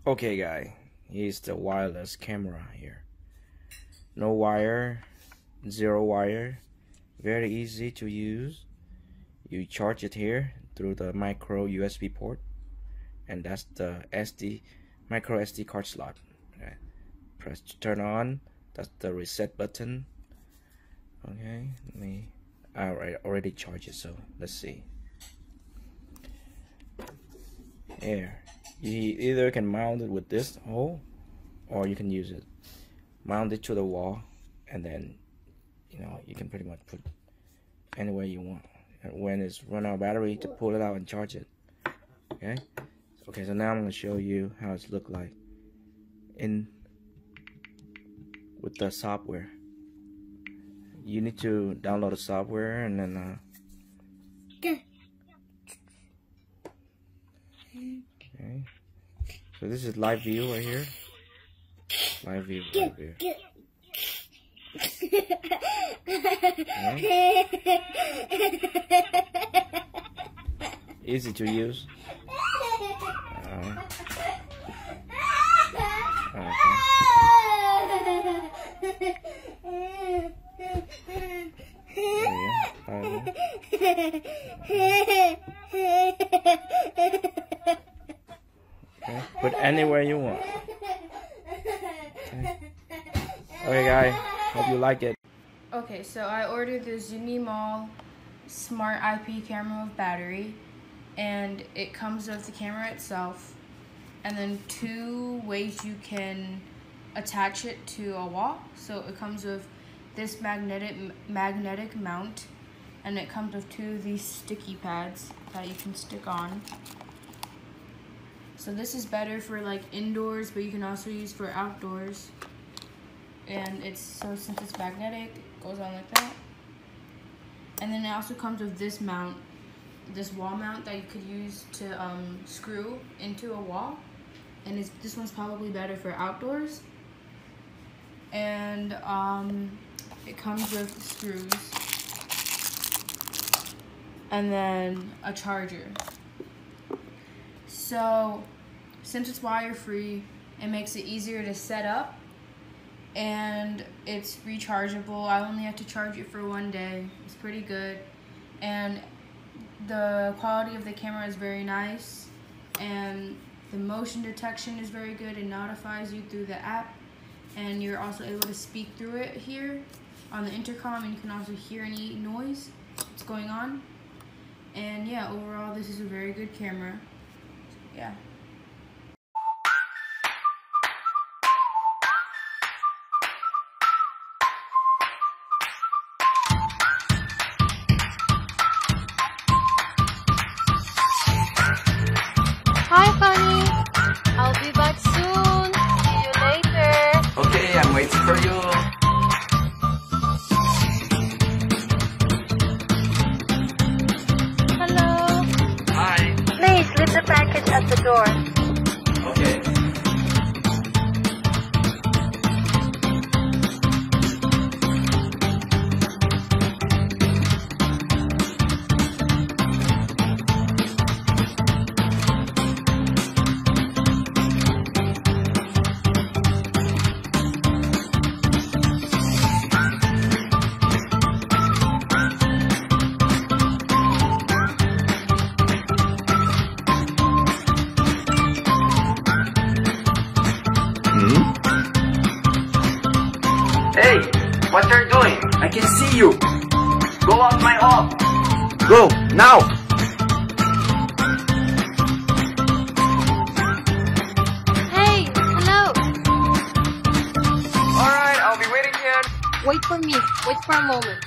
Okay guy, here's the wireless camera here. No wire, zero wire, very easy to use. You charge it here through the micro USB port, and that's the micro SD card slot. Okay. Press to turn on, that's the reset button. Okay, I already charged it, so let's see. Here, you either can mount it with this hole, or you can use it, mount it to the wall, and then you can pretty much put anywhere you want. And when it's run out of battery, to pull it out and charge it. Okay, so now I'm gonna show you how it's look like with the software. You need to download the software, and then okay, so this is live view right here. Live view. Okay. Easy to use. Put anywhere you want. Okay guys, hope you like it. Okay, so I ordered the ZUMIMALL smart IP camera with battery, and it comes with the camera itself, and then 2 ways you can attach it to a wall. So it comes with this magnetic mount, and it comes with 2 of these sticky pads that you can stick on. So this is better for like indoors, but you can also use for outdoors. And since it's magnetic, it goes on like that. And then it also comes with this mount, this wall mount that you could use to screw into a wall. And this one's probably better for outdoors. And it comes with screws, and then a charger. So since it's wire free, it makes it easier to set up, and it's rechargeable. I only have to charge it for 1 day. It's pretty good, and the quality of the camera is very nice, and the motion detection is very good. It notifies you through the app, and you're also able to speak through it here on the intercom, and you can also hear any noise that's going on. And yeah, overall this is a very good camera. Yeah. Hi, Funny. I'll be back soon. See you later. Okay, I'm waiting for you. Hello. Hi. Please leave the package at the door. Okay. Hey, what you're doing? I can see you. Go out my hall. Go, now. Hey, hello. Alright, I'll be waiting here. Wait for me. Wait for a moment.